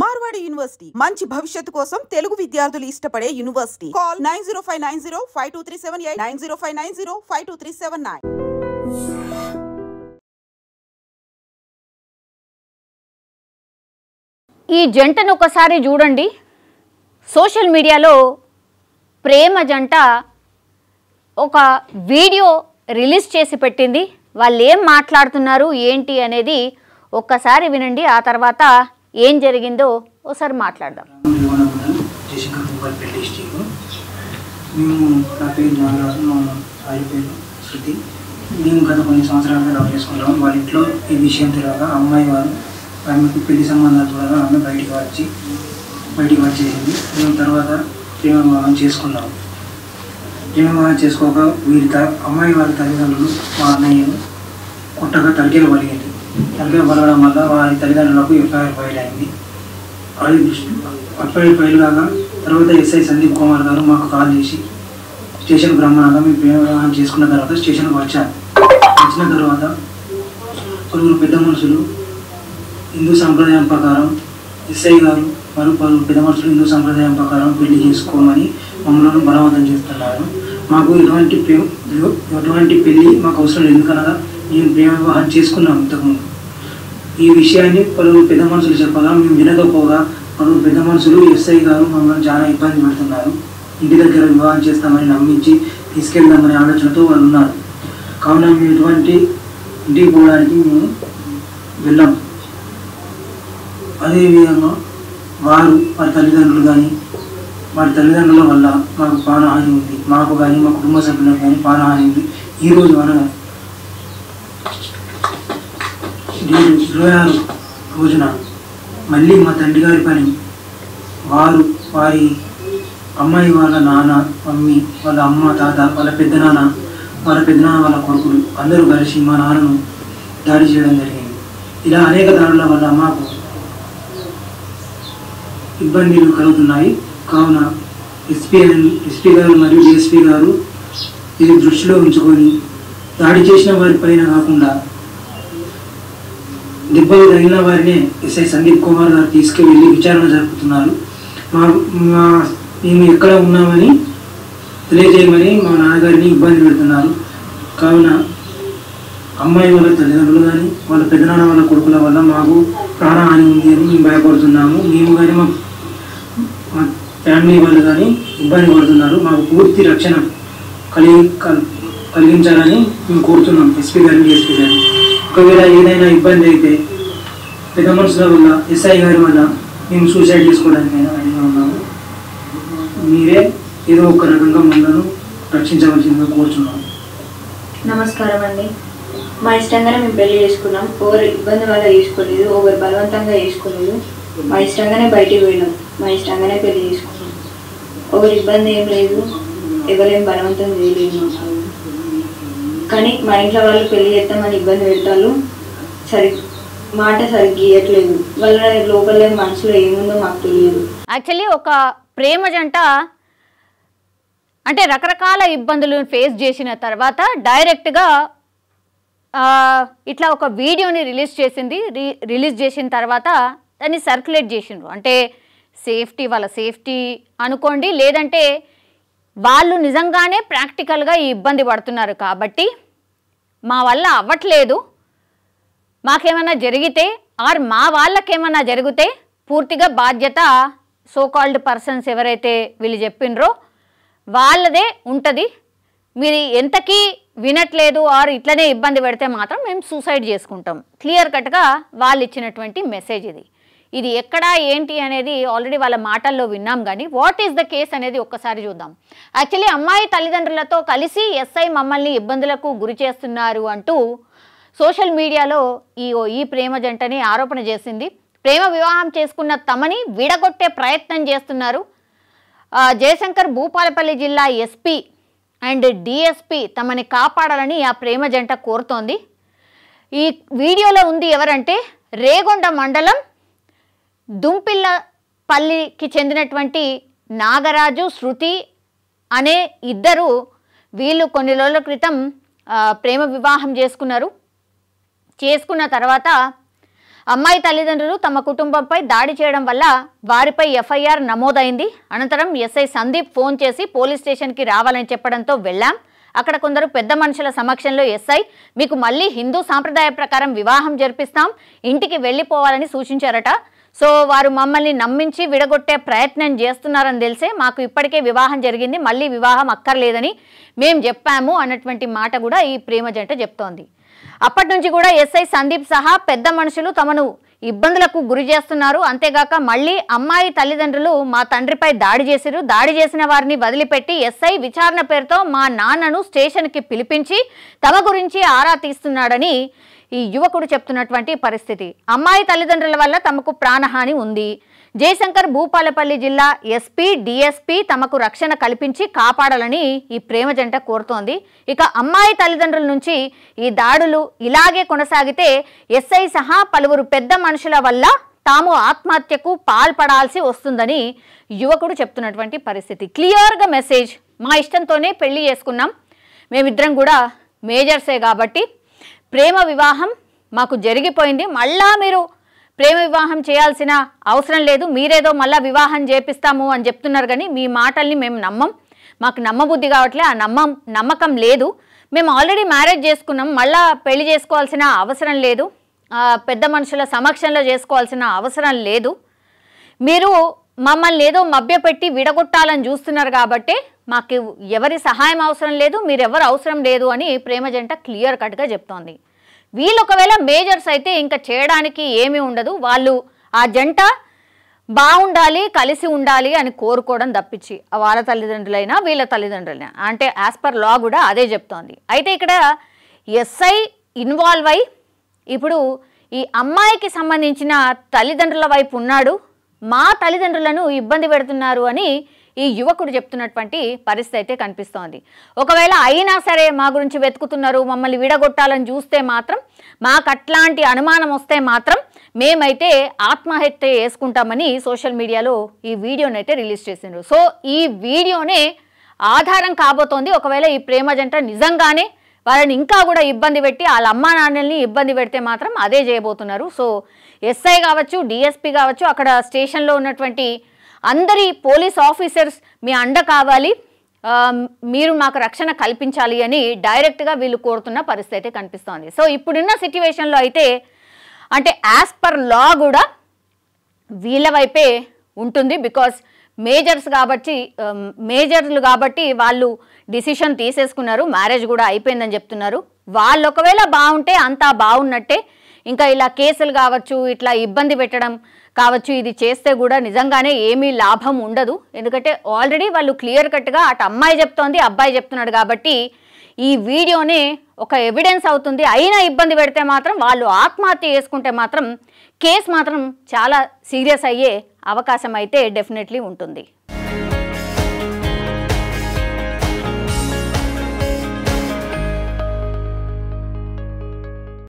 Marwadi university మంచి భవిష్యత్తు కోసం తెలుగు విద్యార్థులు ఇష్టపడే యూనివర్సిటీ. కాల్ 9059052378 9059052379. ఈ జంటను ఒకసారి చూడండి. సోషల్ మీడియాలో ప్రేమ జంట ఒక వీడియో రిలీజ్ చేసి పెట్టింది. వాళ్ళు ఏం మాట్లాడుతున్నారు ఏంటి అనేది ఒక్కసారి వినండి. ఆ తర్వాత ఏం జరిగిందో ఒకసారి మాట్లాడదాం. మేము గత కొన్ని సంవత్సరాలుగా లవ్ చేసుకుంటాం. వాళ్ళ ఇంట్లో ఈ విషయం తెలియక అమ్మాయి వారు ఆమెకు పెళ్లి సంబంధాలు చూడగా ఆమె బయటికి వచ్చేసింది. మేము తర్వాత ప్రేమ వివాహం చేసుకున్నాము. ప్రేమ వివాహం చేసుకోక అమ్మాయి వారి తల్లిదండ్రులు మా అన్నయ్యను కొట్టగా తలకేలు పలిగింది. తలకేలు పలగడం వల్ల వారి తల్లిదండ్రులకు ఎఫ్ఐఆర్ ఫైల్ అయింది. అది ఎఫ్ఐఆర్ ఫైల్ కాగా తర్వాత ఎస్ఐ సందీప్ కుమార్ గారు మాకు కాల్ చేసి స్టేషన్కి రమ్మనగా మేము ప్రేమ వివాహం చేసుకున్న తర్వాత స్టేషన్కి వచ్చాను. వచ్చిన తర్వాత పలువురు పెద్ద మనుషులు హిందూ సంప్రదాయం ప్రకారం ఎస్ఐ గారు పలువురు పెద్ద మనుషులు హిందూ సంప్రదాయం ప్రకారం పెళ్లి చేసుకోమని మమ్మల్ని బలవంతం చేస్తున్నారు. మాకు ఎటువంటి పెళ్లి మాకు అవసరం లేదు, ఎందుకనగా మేము ప్రేమ వివాహం చేసుకున్నాము ఇంతకుముందు. ఈ విషయాన్ని పలువురు పెద్ద మనుషులు చెప్పగా మేము వినకపోగా పలువురు పెద్ద మనుషులు ఎస్ఐ గారు మమ్మల్ని చాలా ఇబ్బంది పెడుతున్నారు. ఇంటి దగ్గర వివాహం చేస్తామని నమ్మించి తీసుకెళ్దామనే ఆలోచనతో వాళ్ళు ఉన్నారు. కావున మేము ఎటువంటి ఇంటికి పోవడానికి మేము వెళ్ళాము. అదేవిధంగా వారి తల్లిదండ్రులు కానీ వారి తల్లిదండ్రుల వల్ల మాకు ప్రాణహాని ఉంది. మాకు కానీ మా కుటుంబ సభ్యులకు కానీ ప్రాణహాని ఉంది. ఈరోజు అనగా 26 రోజున మళ్ళీ మా తండ్రి గారి పని వారి అమ్మాయి వాళ్ళ నాన్న మమ్మీ వాళ్ళ అమ్మ తాత వాళ్ళ పెద్దనాన్న వాళ్ళ కొడుకులు అందరూ కలిసి మా నాన్నను దాడి చేయడం జరిగింది. ఇలా అనేక దాడుల వల్ల మాకు ఇబ్బందులు కలుగుతున్నాయి. కావున ఎస్పీ గారు మరియు డిఎస్పీ గారు ఇది దృష్టిలో ఉంచుకొని దాడి చేసిన వారి పైన కాకుండా దెబ్బలు తగిలిన వారినే ఎస్ఐ సందీప్ కుమార్ గారు తీసుకువెళ్ళి విచారణ జరుపుతున్నారు. మేము ఎక్కడ ఉన్నామని తెలియజేయమని మా నాన్నగారిని ఇబ్బంది పెడుతున్నారు. కావున అమ్మాయి వాళ్ళ తల్లిదండ్రులు కానీ వాళ్ళ పెద్దనాన్న వాళ్ళ కొడుకుల వల్ల మాకు ప్రాణహాని ఉంది అని మేము భయపడుతున్నాము. మేము కానీ మా ఫ్యామిలీ వాళ్ళు కానీ ఇబ్బంది పడుతున్నారు. మాకు పూర్తి రక్షణ కలిగించాలని మేము కోరుతున్నాం ఎస్పీ గారిని డిఎస్పీ గారిని. ఒకవేళ ఏదైనా ఇబ్బంది అయితే పెద్ద మనుషుల వల్ల ఎస్ఐ గారి వల్ల మేము సూసైడ్ చేసుకోవడానికైనా రెడీగా ఉన్నాము. మీరే ఏదో ఒక రకంగా మమ్మల్ని రక్షించవలసిందిగా కోరుతున్నాము. నమస్కారం అండి. మా ఇష్టంగానే మేము పెళ్లి చేసుకున్నాం. ఎవరు ఇబ్బంది వల్ల చేసుకోలేదు, ఎవరు బలవంతంగా చేసుకోలేదు. మా ఇష్టంగానే బయటికి పోయినాం, మా ఇష్టంగానే పెళ్లి చేసుకున్నాం. ఎవరు ఇబ్బంది ఏం లేదు, ఎవరేం బలవంతం చేయలేదు. కానీ మా ఇంట్లో వాళ్ళు పెళ్లి చేస్తామని ఇబ్బంది పెడతారు. మాట సరిగ్గా ఇవ్వట్లేదు. వాళ్ళ లోపల మనసులో ఏముందో మాకు తెలియదు. యాక్చువల్లీ ఒక ప్రేమ జంట అంటే రకరకాల ఇబ్బందులను ఫేస్ చేసిన తర్వాత డైరెక్ట్గా ఇట్లా ఒక వీడియోని రిలీజ్ చేసింది. రిలీజ్ చేసిన తర్వాత దాన్ని సర్క్యులేట్ చేసిండ్రు. అంటే వాళ్ళ సేఫ్టీ అనుకోండి, లేదంటే వాళ్ళు నిజంగానే ప్రాక్టికల్గా ఈ ఇబ్బంది పడుతున్నారు కాబట్టి మా వల్ల అవ్వట్లేదు, మాకేమైనా జరిగితే మా వాళ్ళకేమైనా జరిగితే పూర్తిగా బాధ్యత సోకాల్డ్ పర్సన్స్ ఎవరైతే వీళ్ళు చెప్పినరో వాళ్ళదే ఉంటుంది. మీరు ఎంతకీ వినట్లేదు ఇట్లనే ఇబ్బంది పెడితే మాత్రం మేము సూసైడ్ చేసుకుంటాం. క్లియర్ కట్గా వాళ్ళు ఇచ్చినటువంటి మెసేజ్ ఇది ఎక్కడ ఏంటి అనేది ఆల్రెడీ వాళ్ళ మాటల్లో విన్నాం. కానీ వాట్ ఈస్ ద కేస్ అనేది ఒక్కసారి చూద్దాం. యాక్చువల్లీ అమ్మాయి తల్లిదండ్రులతో కలిసి ఎస్ఐ మమ్మల్ని ఇబ్బందులకు గురి చేస్తున్నారు అంటూ సోషల్ మీడియాలో ఈ ప్రేమ జంటని ఆరోపణ చేసింది. ప్రేమ వివాహం చేసుకున్న తమని విడగొట్టే ప్రయత్నం చేస్తున్నారు. జయశంకర్ భూపాలపల్లి జిల్లా ఎస్పీ అండ్ డిఎస్పీ తమని కాపాడాలని ఆ ప్రేమ జంట కోరుతోంది. ఈ వీడియోలో ఉంది ఎవరంటే రేగొండ మండలం దుంపిల్లపల్లికి చెందినటువంటి నాగరాజు, శృతి అనే ఇద్దరు. వీళ్ళు కొన్ని రోజుల క్రితం ప్రేమ వివాహం చేసుకున్న తర్వాత అమ్మాయి తల్లిదండ్రులు తమ కుటుంబంపై దాడి చేయడం వల్ల వారిపై ఎఫ్ఐఆర్ నమోదైంది. అనంతరం ఎస్ఐ సందీప్ ఫోన్ చేసి పోలీస్ స్టేషన్కి రావాలని చెప్పడంతో వెళ్ళాం. అక్కడ కొందరు పెద్ద మనుషుల సమక్షంలో ఎస్ఐ మీకు మళ్ళీ హిందూ సాంప్రదాయ ప్రకారం వివాహం జరిపిస్తాం, ఇంటికి వెళ్ళిపోవాలని సూచించారట. సో వారు మమ్మల్ని నమ్మించి విడగొట్టే ప్రయత్నం చేస్తున్నారని తెలిసే మాకు ఇప్పటికే వివాహం జరిగింది, మళ్ళీ వివాహం అక్కర్లేదని మేము చెప్పాము అన్నటువంటి మాట కూడా ఈ ప్రేమ జంట చెప్తోంది. అప్పటి నుంచి కూడా ఎస్ఐ సందీప్ సహా పెద్ద మనుషులు తమను ఇబ్బందులకు గురి చేస్తున్నారు. అంతేగాక మళ్ళీ అమ్మాయి తల్లిదండ్రులు మా తండ్రిపై దాడి చేశారు, దాడి చేసిన వారిని వదిలిపెట్టి ఎస్ఐ విచారణ పేరుతో మా నాన్నను స్టేషన్కి పిలిపించి తమ గురించి ఆరా తీస్తున్నాడని ఈ యువకుడు చెప్తున్నటువంటి పరిస్థితి. అమ్మాయి తల్లిదండ్రుల వల్ల తమకు ప్రాణహాని ఉంది. జయశంకర్ భూపాలపల్లి జిల్లా ఎస్పీ డిఎస్పీ తమకు రక్షణ కల్పించి కాపాడాలని ఈ ప్రేమ జంట కోరుతోంది. ఇక అమ్మాయి తల్లిదండ్రుల నుంచి ఈ దాడులు ఇలాగే కొనసాగితే ఎస్ఐ సహా పలువురు పెద్ద మనుషుల వల్ల తాము ఆత్మహత్యకు పాల్పడాల్సి వస్తుందని యువకుడు చెప్తున్నటువంటి పరిస్థితి. క్లియర్గా మెసేజ్, మా ఇష్టంతోనే పెళ్లి చేసుకున్నాం, మేమిద్దరం కూడా మేజర్సే కాబట్టి ప్రేమ వివాహం మాకు జరిగిపోయింది, మళ్ళా మీరు ప్రేమ వివాహం చేయాల్సిన అవసరం లేదు, మీరేదో మళ్ళీ వివాహం చేపిస్తాము అని చెప్తున్నారు. కానీ మీ మాటల్ని మేము నమ్మం, మాకు నమ్మబుద్ధి కావట్లే, ఆ నమ్మకం లేదు, మేము ఆల్రెడీ మ్యారేజ్ చేసుకున్నాం, మళ్ళీ పెళ్లి చేసుకోవాల్సిన అవసరం లేదు, పెద్ద మనుషుల సమక్షంలో చేసుకోవాల్సిన అవసరం లేదు, మీరు మమ్మల్ని ఏదో మభ్యపెట్టి విడగొట్టాలని చూస్తున్నారు కాబట్టి మాకు ఎవరి సహాయం అవసరం లేదు, మీరెవరు అవసరం లేదు అని ప్రేమ జంట క్లియర్ కట్గా చెప్తోంది. వీళ్ళు ఒకవేళ మేజర్స్ అయితే ఇంకా చేయడానికి ఏమీ ఉండదు, వాళ్ళు ఆ జంట బాగుండాలి, కలిసి ఉండాలి అని కోరుకోవడం తప్పించి వాళ్ళ తల్లిదండ్రులైనా వీళ్ళ తల్లిదండ్రులైనా, అంటే యాజ్ పర్ లా కూడా అదే చెప్తోంది. అయితే ఇక్కడ ఎస్ఐ ఇన్వాల్వ్ అయి ఇప్పుడు ఈ అమ్మాయికి సంబంధించిన తల్లిదండ్రుల వైపు ఉన్నాడు, మా తల్లిదండ్రులను ఇబ్బంది పెడుతున్నారు అని ఈ యువకుడు చెప్తున్నటువంటి పరిస్థితి అయితే కనిపిస్తోంది. ఒకవేళ అయినా సరే మా గురించి వెతుకుతున్నారు, మమ్మల్ని విడగొట్టాలని చూస్తే మాత్రం, మాకు అట్లాంటి అనుమానం వస్తే మాత్రం మేమైతే ఆత్మహత్య చేసుకుంటామని సోషల్ మీడియాలో ఈ వీడియోని అయితే రిలీజ్ చేసిండ్రు. సో ఈ వీడియోనే ఆధారం కాబోతోంది. ఒకవేళ ఈ ప్రేమ జంట నిజంగానే వాళ్ళని ఇంకా కూడా ఇబ్బంది పెట్టి వాళ్ళ అమ్మా నాన్నల్ని ఇబ్బంది పెడితే మాత్రం అదే చేయబోతున్నారు. సో ఎస్ఐ కావచ్చు, డిఎస్పీ కావచ్చు, అక్కడ స్టేషన్లో ఉన్నటువంటి అందరి పోలీస్ ఆఫీసర్స్ మీ అండ కావాలి, మీరు మాకు రక్షణ కల్పించాలి అని డైరెక్ట్గా వీళ్ళు కోరుతున్న పరిస్థితి అయితే కనిపిస్తోంది. సో ఇప్పుడున్న సిచ్యువేషన్లో అయితే అంటే యాజ్ పర్ లా కూడా వీళ్ళ వైపే ఉంటుంది. బికాస్ మేజర్లు కాబట్టి వాళ్ళు డిసిషన్ తీసేసుకున్నారు, మ్యారేజ్ కూడా అయిపోయిందని చెప్తున్నారు. వాళ్ళు ఒకవేళ బాగుంటే అంతా బాగున్నట్టే. ఇంకా ఇలా కేసులు కావచ్చు, ఇట్లా ఇబ్బంది పెట్టడం కావచ్చు, ఇది చేస్తే కూడా నిజంగానే ఏమీ లాభం ఉండదు. ఎందుకంటే ఆల్రెడీ వాళ్ళు క్లియర్ కట్గా అటు అమ్మాయి చెప్తోంది, అబ్బాయి చెప్తున్నాడు కాబట్టి ఈ వీడియోనే ఒక ఎవిడెన్స్ అవుతుంది. అయినా ఇబ్బంది పెడితే మాత్రం, వాళ్ళు ఆత్మహత్య చేసుకుంటే మాత్రం కేసు మాత్రం చాలా సీరియస్ అయ్యే అవకాశం అయితే డెఫినెట్లీ ఉంటుంది.